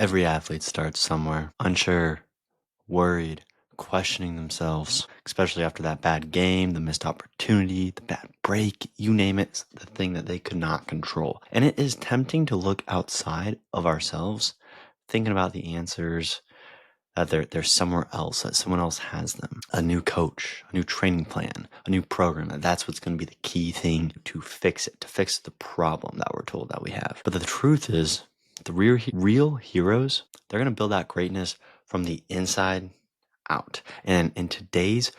Every athlete starts somewhere, unsure, worried, questioning themselves, especially after that bad game, the missed opportunity, the bad break, you name it, the thing that they could not control. And it is tempting to look outside of ourselves, thinking about the answers, that they're somewhere else, that someone else has them. A new coach, a new training plan, a new program, that's what's going to be the key thing to fix it, to fix the problem that we're told that we have. But the truth is, the real heroes, they're going to build that greatness from the inside out. And in today's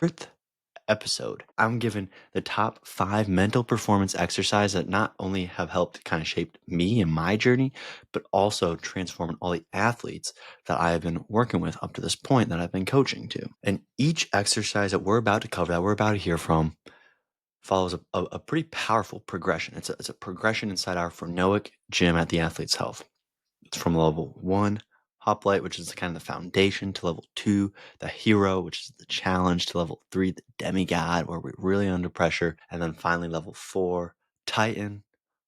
episode, I'm giving the top 5 mental performance exercises that not only have helped kind of shape me and my journey, but also transforming all the athletes that I have been working with up to this point that I've been coaching to. And each exercise that we're about to cover, that we're about to hear from, follows a pretty powerful progression. It's a progression inside our Phronoic gym at the Athlete's Health. It's from level 1, hoplite, which is kind of the foundation, to level 2, the hero, which is the challenge, to level 3, the demigod, where we're really under pressure, and then finally level 4, titan,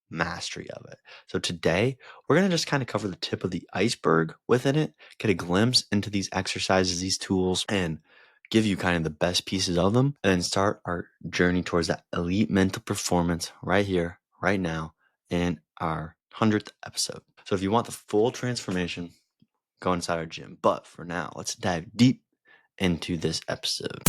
mastery of it. So today, we're going to just kind of cover the tip of the iceberg within it, get a glimpse into these exercises, these tools, and give you kind of the best pieces of them, and then start our journey towards that elite mental performance right here, right now, in our 100th episode. So if you want the full transformation, go inside our gym. But for now, let's dive deep into this episode.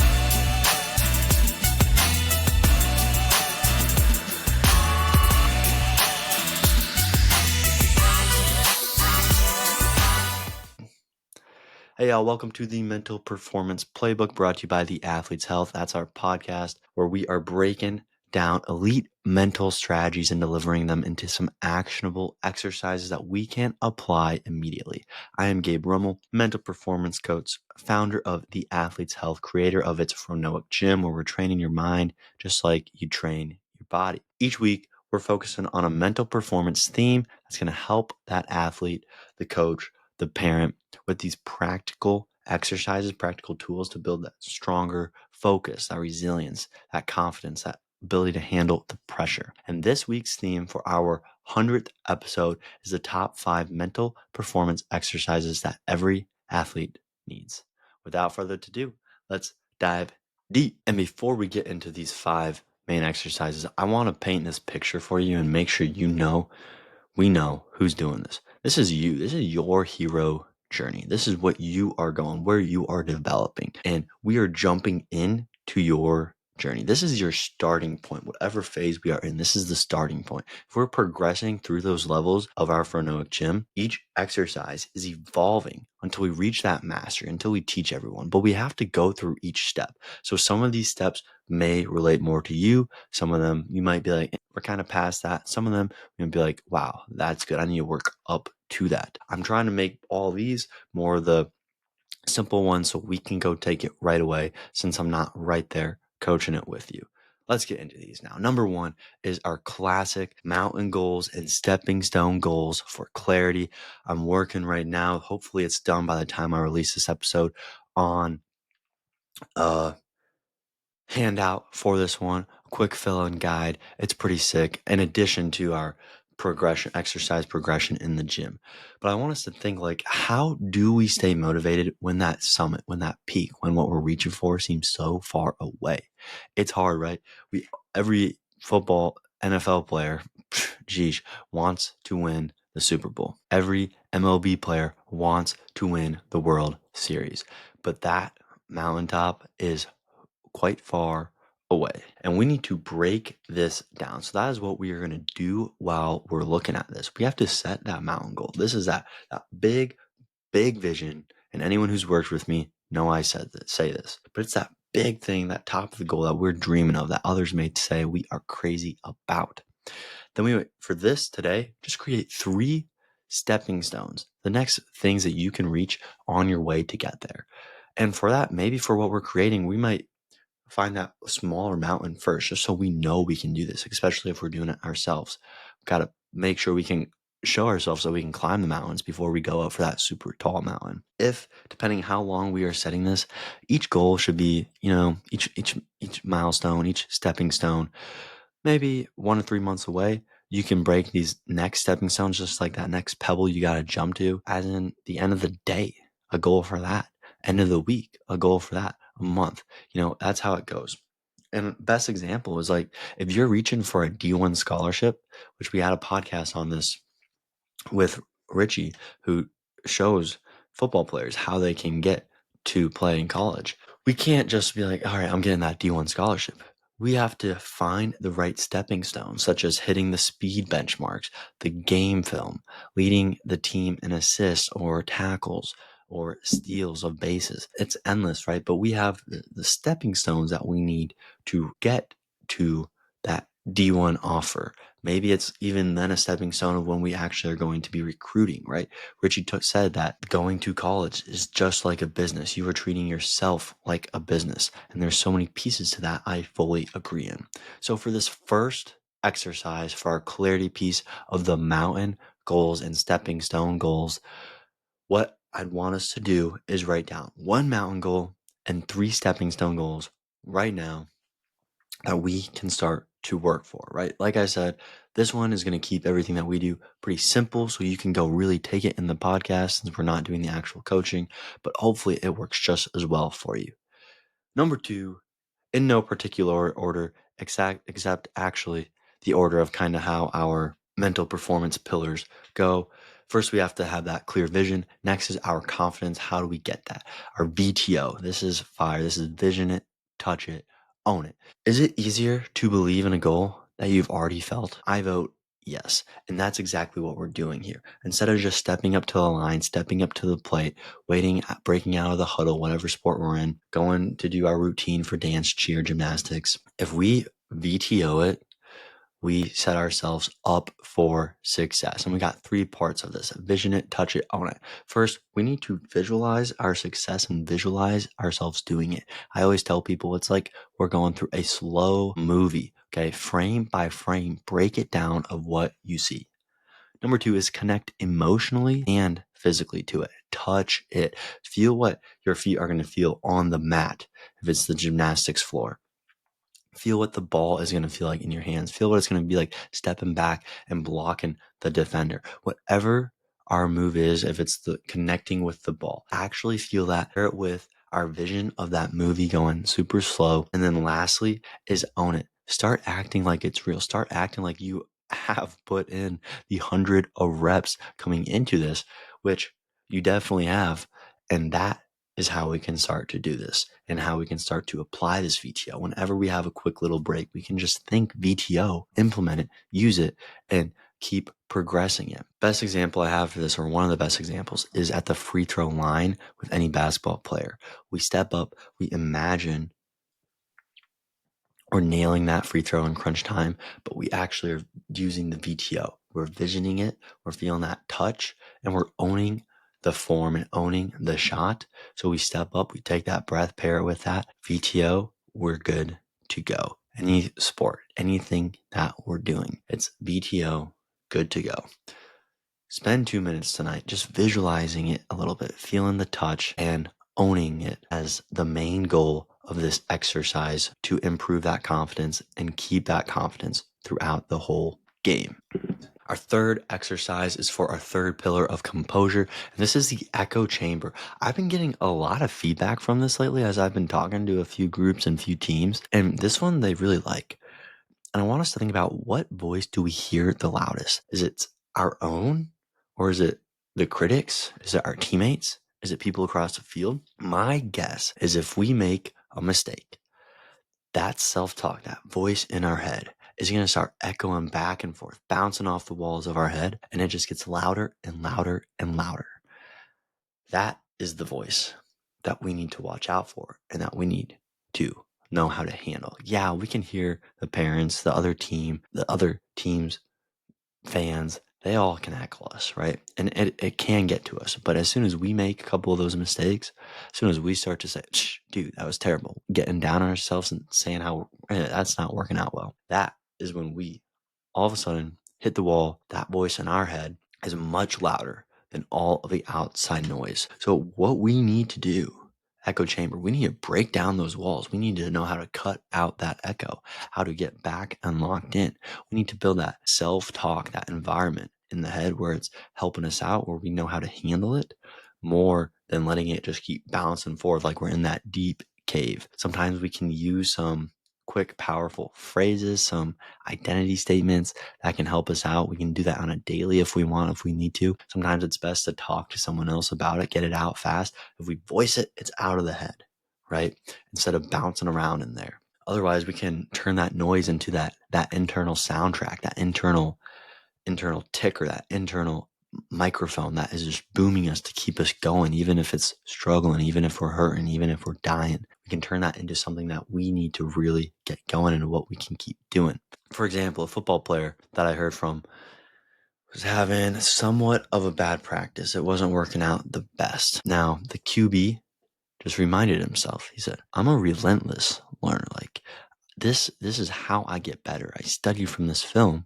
Hey, y'all, welcome to the Mental Performance Playbook, brought to you by the Athlete's Health. That's our podcast where we are breaking down elite mental strategies and delivering them into some actionable exercises that we can apply immediately. I am Gabe Rummel, mental performance coach, founder of the Athlete's Health, creator of its Phronoic Gym, where we're training your mind just like you train your body. Each week, we're focusing on a mental performance theme that's going to help that athlete, the coach, the parent, with these practical exercises, practical tools to build that stronger focus, that resilience, that confidence, that ability to handle the pressure. And this week's theme for our 100th episode is the top 5 mental performance exercises that every athlete needs. Without further ado, let's dive deep. And before we get into these 5 main exercises, I want to paint this picture for you and make sure we know who's doing this. This is you. This is your hero journey. This is what you are going, where you are developing. And we are jumping into your journey. This is your starting point. Whatever phase we are in, this is the starting point. If we're progressing through those levels of our Phronoic Gym, each exercise is evolving until we reach that mastery, until we teach everyone. But we have to go through each step. So some of these steps may relate more to you. Some of them you might be like, we're kind of past that. Some of them you'll be like, wow, that's good. I need to work up to that. I'm trying to make all these more the simple ones so we can go take it right away, since I'm not right there coaching it with you. Let's get into these now. Number 1 is our classic mountain goals and stepping stone goals for clarity. I'm working right now. Hopefully it's done by the time I release this episode on handout for this one, a quick fill-in guide. It's pretty sick, in addition to our exercise progression in the gym. But I want us to think, like, how do we stay motivated when that summit, when that peak, when what we're reaching for seems so far away? It's hard, right? Every football NFL player, geez, wants to win the Super Bowl. Every MLB player wants to win the World Series. But that mountaintop is quite far away, and we need to break this down. So that is what we are going to do while we're looking at this. We have to set that mountain goal. This is that big vision, and anyone who's worked with me know I say this, but it's that big thing, that top of the goal that we're dreaming of, that others may say we are crazy about. Then for this today, just create 3 stepping stones, the next things that you can reach on your way to get there. And for that, maybe for what we're creating, we might find that smaller mountain first, just so we know we can do this, especially if we're doing it ourselves. We've got to make sure we can show ourselves so we can climb the mountains before we go up for that super tall mountain. If, depending how long we are setting this, each goal should be, each milestone, each stepping stone, maybe 1 to 3 months away. You can break these next stepping stones, just like that next pebble you got to jump to, as in the end of the day, a goal for that, end of the week, a goal for that, a month. That's how it goes. And best example is like if you're reaching for a D1 scholarship, which we had a podcast on this with Richie, who shows football players how they can get to play in college. We can't just be like, all right, I'm getting that D1 scholarship. We have to find the right stepping stones, such as hitting the speed benchmarks, the game film, leading the team in assists or tackles or steals of bases. It's endless, right? But we have the stepping stones that we need to get to that D1 offer. Maybe it's even then a stepping stone of when we actually are going to be recruiting, right? Richie said that going to college is just like a business. You are treating yourself like a business. And there's so many pieces to that I fully agree in. So for this first exercise, for our clarity piece of the mountain goals and stepping stone goals, what I'd want us to do is write down one mountain goal and 3 stepping stone goals right now that we can start to work for, right? Like I said, this one is going to keep everything that we do pretty simple so you can go really take it in the podcast since we're not doing the actual coaching, but hopefully it works just as well for you. Number 2, in no particular order, except actually the order of kind of how our mental performance pillars go. First, we have to have that clear vision. Next is our confidence. How do we get that? Our VTO. This is fire. This is vision it, touch it, own it. Is it easier to believe in a goal that you've already felt? I vote yes. And that's exactly what we're doing here. Instead of just stepping up to the line, stepping up to the plate, waiting, breaking out of the huddle, whatever sport we're in, going to do our routine for dance, cheer, gymnastics. If we VTO it, we set ourselves up for success. And we got 3 parts of this: vision it, touch it, own it. First, we need to visualize our success and visualize ourselves doing it. I always tell people it's like we're going through a slow movie, okay? Frame by frame, break it down of what you see. Number 2 is connect emotionally and physically to it. Touch it. Feel what your feet are going to feel on the mat if it's the gymnastics floor. Feel what the ball is going to feel like in your hands. Feel what it's going to be like stepping back and blocking the defender. Whatever our move is, if it's the connecting with the ball, actually feel that. Pair it with our vision of that movie going super slow. And then lastly is own it. Start acting like it's real. Start acting like you have put in the 100 of reps coming into this, which you definitely have. And that is how we can start to do this and how we can start to apply this VTO. Whenever we have a quick little break, we can just think VTO, implement it, use it, and keep progressing it. Best example I have for this, or one of the best examples, is at the free throw line with any basketball player. We step up, we imagine or nailing that free throw in crunch time, but we actually are using the VTO. We're visioning it, we're feeling that touch, and we're owning the form and owning the shot. So we step up, we take that breath, pair it with that VTO, we're good to go. Any sport, anything that we're doing, it's VTO, good to go. Spend 2 minutes tonight just visualizing it a little bit, feeling the touch and owning it as the main goal of this exercise to improve that confidence and keep that confidence throughout the whole game. Our third exercise is for our third pillar of composure, and this is the echo chamber. I've been getting a lot of feedback from this lately as I've been talking to a few groups and few teams, and this one they really like. And I want us to think about, what voice do we hear the loudest? Is it our own, or is it the critics? Is it our teammates? Is it people across the field? My guess is if we make a mistake, that self-talk, that voice in our head is going to start echoing back and forth, bouncing off the walls of our head, and it just gets louder and louder and louder. That is the voice that we need to watch out for and that we need to know how to handle. Yeah, we can hear the parents, the other teams, fans, they all can heckle us, right? And it can get to us. But as soon as we make a couple of those mistakes, as soon as we start to say, dude, that was terrible, getting down on ourselves and saying how that's not working out well, that is when we all of a sudden hit the wall. That voice in our head is much louder than all of the outside noise. So what we need to do echo chamber. We need to break down those walls. We need to know how to cut out that echo, how to get back and locked in. We need to build that self-talk, that environment in the head where it's helping us out, where we know how to handle it more than letting it just keep bouncing forward like we're in that deep cave. Sometimes we can use some quick, powerful phrases, some identity statements that can help us out. We can do that on a daily if we want, if we need to. Sometimes it's best to talk to someone else about it, get it out fast. If we voice it, it's out of the head, right? Instead of bouncing around in there. Otherwise, we can turn that noise into that internal soundtrack, that internal ticker, that internal microphone that is just booming us to keep us going, even if it's struggling, even if we're hurting, even if we're dying. We can turn that into something that we need to really get going and what we can keep doing. For example, a football player that I heard from was having somewhat of a bad practice. It wasn't working out the best. Now, the QB just reminded himself, he said, I'm a relentless learner. Like, this is how I get better. I study from this film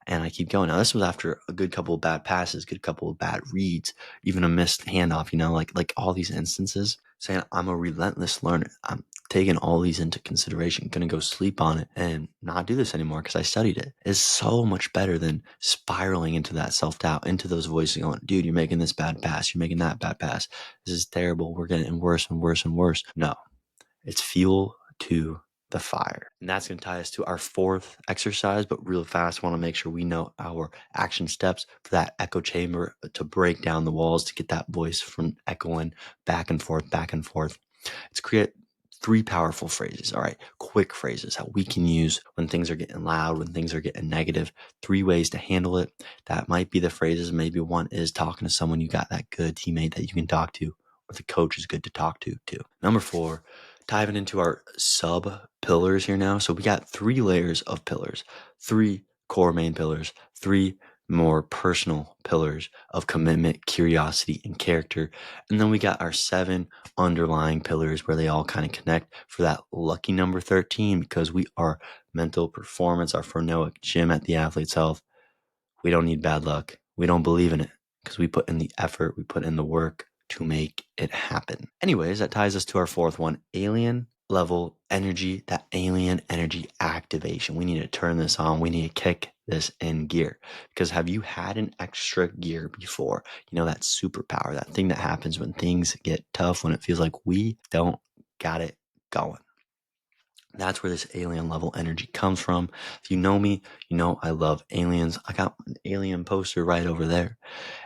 and I keep going. Now, this was after a good couple of bad passes, good couple of bad reads, even a missed handoff, like all these instances, saying I'm a relentless learner. I'm taking all these into consideration, going to go sleep on it and not do this anymore because I studied it. It's so much better than spiraling into that self-doubt, into those voices going, dude, you're making this bad pass. You're making that bad pass. This is terrible. We're getting worse and worse and worse. No, it's fuel to the fire. And that's going to tie us to our fourth exercise, but real fast, want to make sure we know our action steps for that echo chamber to break down the walls, to get that voice from echoing back and forth, back and forth. It's create 3 powerful phrases, all right? Quick phrases that we can use when things are getting loud, when things are getting negative. 3 ways to handle it. That might be the phrases. Maybe one is talking to someone, you got that good teammate that you can talk to, or the coach is good to talk to too. Number 4, diving into our sub pillars here now. So we got 3 layers of pillars, 3 core main pillars, 3 more personal pillars of commitment, curiosity, and character. And then we got our 7 underlying pillars where they all kind of connect for that lucky number 13, because we are mental performance, our Phronoic gym at the Athlete's Health. We don't need bad luck. We don't believe in it because we put in the effort, we put in the work to make it happen. Anyways, that ties us to our 4th one, alien level energy, that alien energy activation. We need to turn this on. We need to kick this in gear, because have you had an extra gear before? That superpower, that thing that happens when things get tough, when it feels like we don't got it going. That's where this alien level energy comes from. If you know me, you know I love aliens. I got an alien poster right over there.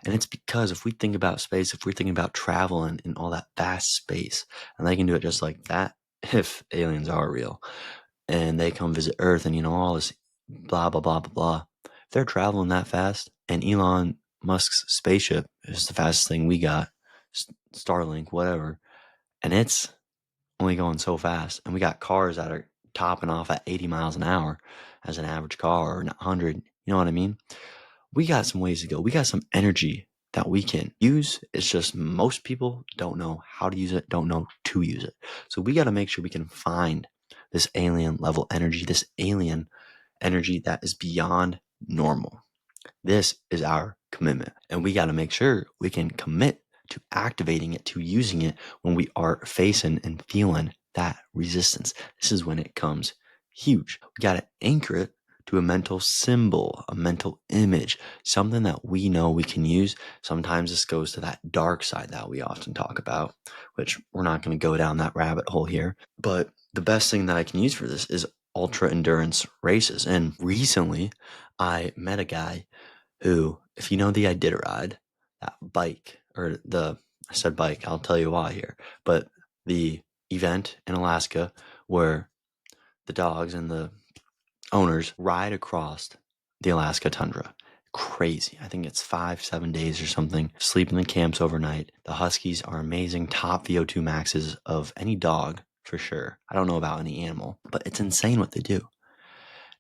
And it's because if we think about space, if we're thinking about travel and in all that vast space, and they can do it just like that, if aliens are real, and they come visit Earth and, all this blah, blah, blah, blah, blah. If they're traveling that fast, and Elon Musk's spaceship is the fastest thing we got, Starlink, whatever, and it's only going so fast, and we got cars that are topping off at 80 miles an hour as an average car, or 100, you know what I mean? We got some ways to go. We got some energy that we can use. It's just most people don't know how to use it, don't know to use it. So we got to make sure we can find this alien level energy, this alien energy that is beyond normal. This is our commitment, and we got to make sure we can commit to activating it, to using it when we are facing and feeling that resistance. This is when it comes huge. We got to anchor it to a mental symbol, a mental image, something that we know we can use. Sometimes this goes to that dark side that we often talk about, which we're not going to go down that rabbit hole here. But the best thing that I can use for this is ultra endurance races. And recently I met a guy who, if you know the Iditarod, that bike, I said bike, I'll tell you why here, but the event in Alaska where the dogs and the owners ride across the Alaska tundra. Crazy. I think it's 5-7 days or something. Sleep in the camps overnight. The Huskies are amazing, top VO2 maxes of any dog for sure. I don't know about any animal, but it's insane what they do.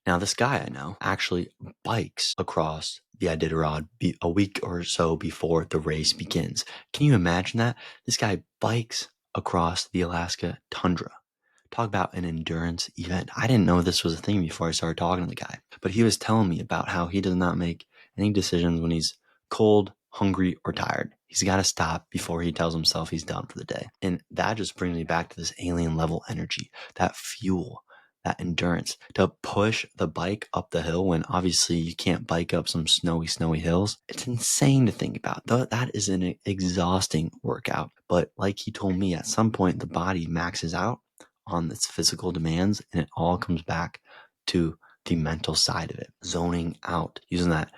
Now, this guy I know actually bikes across the Iditarod a week or so before the race begins. Can you imagine that? This guy bikes across the Alaska tundra. Talk about an endurance event. I didn't know this was a thing before I started talking to the guy, but he was telling me about how he does not make any decisions when he's cold, hungry, or tired. He's got to stop before he tells himself he's done for the day. And that just brings me back to this alien level energy, that fuel, that endurance to push the bike up the hill when obviously you can't bike up some snowy hills. It's insane to think about. That is an exhausting workout. But like he told me, at some point the body maxes out on its physical demands and it all comes back to the mental side of it, zoning out, using that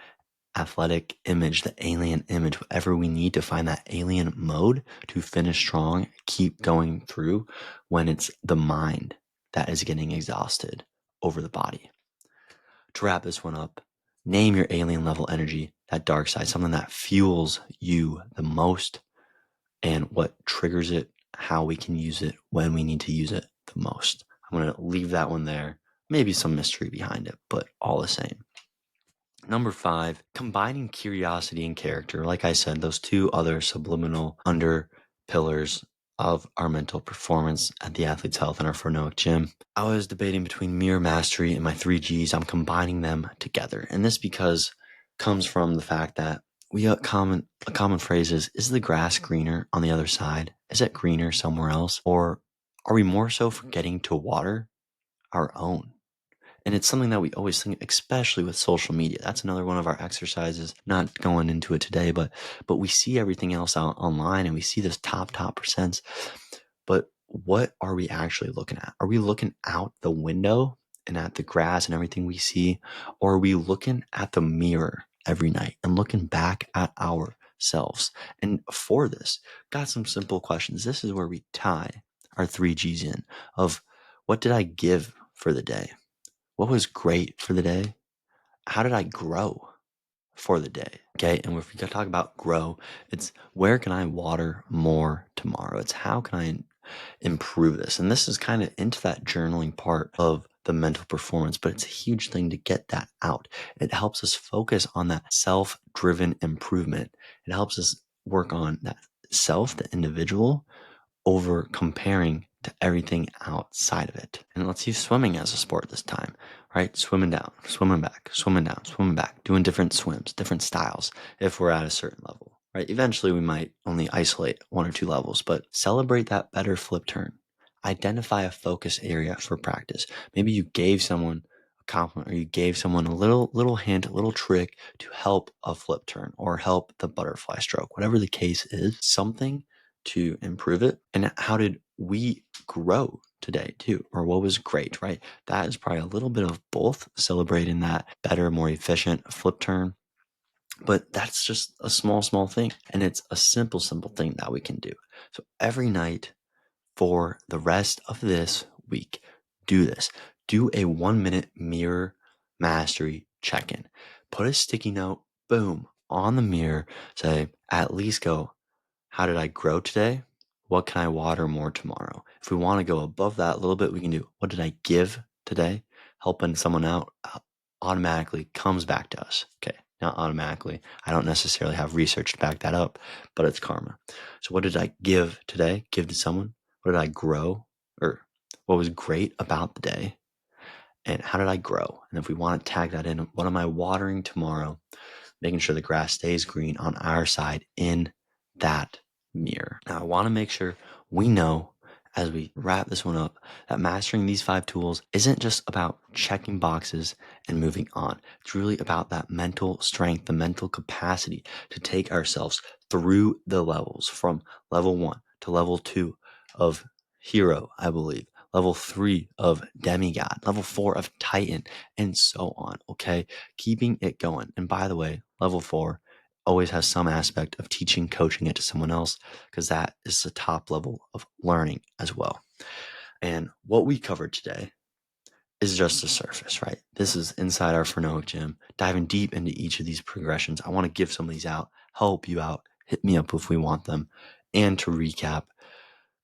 athletic image, the alien image, whatever we need to find that alien mode to finish strong, keep going through when it's the mind that is getting exhausted over the body. To wrap this one up, name your alien level energy, that dark side, something that fuels you the most, and what triggers it, how we can use it when we need to use it the most. I'm going to leave that one there. Maybe some mystery behind it, but all the same. Number 5, combining curiosity and character. Like I said, those two other subliminal under pillars of our mental performance at the Athlete's Health in our Phonoic Gym. I was debating between mirror mastery and my 3Gs. I'm combining them together. And this because comes from the fact that a common phrase is the grass greener on the other side? Is it greener somewhere else? Or are we more so forgetting to water our own? And it's something that we always think, especially with social media. That's another one of our exercises, not going into it today, but we see everything else out online and we see this top percents. But what are we actually looking at? Are we looking out the window and at the grass and everything we see? Or are we looking at the mirror every night and looking back at ourselves? And for this, got some simple questions. This is where we tie our 3Gs in of what did I give for the day? What was great for the day? How did I grow for the day? Okay. And if we talk about grow, it's where can I water more tomorrow? It's how can I improve this? And this is kind of into that journaling part of the mental performance, but it's a huge thing to get that out. It helps us focus on that self-driven improvement. It helps us work on that self, the individual, over comparing to everything outside of it. And let's use swimming as a sport this time, right? Swimming down, swimming back, swimming down, swimming back, doing different swims, different styles if we're at a certain level, right? Eventually we might only isolate 1 or 2 levels, but celebrate that better flip turn. Identify a focus area for practice. Maybe you gave someone a compliment or you gave someone a little hint, a little trick to help a flip turn or help the butterfly stroke, whatever the case is, something to improve it. And how did we grow today too? Or what was great, right? That is probably a little bit of both, celebrating that better, more efficient flip turn. But that's just a small thing. And it's a simple thing that we can do. So every night for the rest of this week, do this. Do a 1-minute mirror mastery check-in. Put a sticky note, boom, on the mirror. Say, at least go, how did I grow today? What can I water more tomorrow? If we want to go above that a little bit, we can do, what did I give today? Helping someone out automatically comes back to us. Okay, not automatically. I don't necessarily have research to back that up, but it's karma. So what did I give today? Give to someone? What did I grow? Or what was great about the day? And how did I grow? And if we want to tag that in, what am I watering tomorrow? Making sure the grass stays green on our side in that mirror. Now, I want to make sure we know as we wrap this one up that mastering these 5 tools isn't just about checking boxes and moving on. It's really about that mental strength, the mental capacity to take ourselves through the levels from level 1 to level 2 of hero, I believe, level 3 of demigod, level 4 of titan, and so on. Okay. Keeping it going. And by the way, level 4 always has some aspect of teaching, coaching it to someone else, because that is the top level of learning as well. And what we covered today is just the surface, right? This is inside our Phonoic Gym, diving deep into each of these progressions. I want to give some of these out, help you out, hit me up if we want them. And to recap,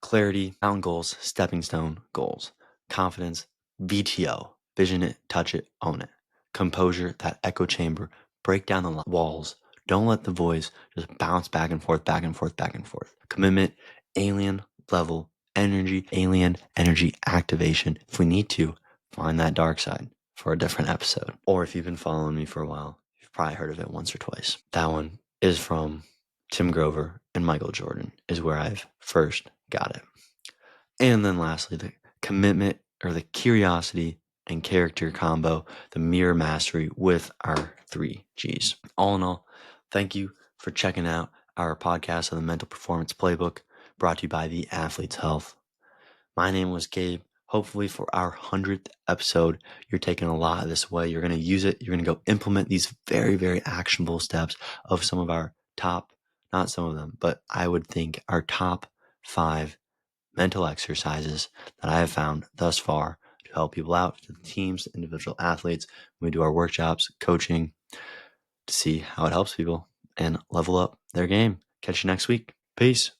clarity, mountain goals, stepping stone goals, confidence, VTO, vision it, touch it, own it. Composure, that echo chamber, break down the walls. Don't let the voice just bounce back and forth, back and forth, back and forth. Commitment, alien level energy, alien energy activation. If we need to, find that dark side for a different episode. Or if you've been following me for a while, you've probably heard of it once or twice. That one is from Tim Grover and Michael Jordan is where I've first got it. And then lastly, the commitment or the curiosity and character combo, the mirror mastery with our 3 Gs. All in all, thank you for checking out our podcast of the Mental Performance Playbook brought to you by the Athlete's Health. My name was Gabe. Hopefully for our 100th episode, you're taking a lot of this away. You're going to use it. You're going to go implement these very, very actionable steps of some of our top, not some of them, but I would think our top 5 mental exercises that I have found thus far to help people out, to the teams, individual athletes, when we do our workshops, coaching, to see how it helps people and level up their game. Catch you next week. Peace.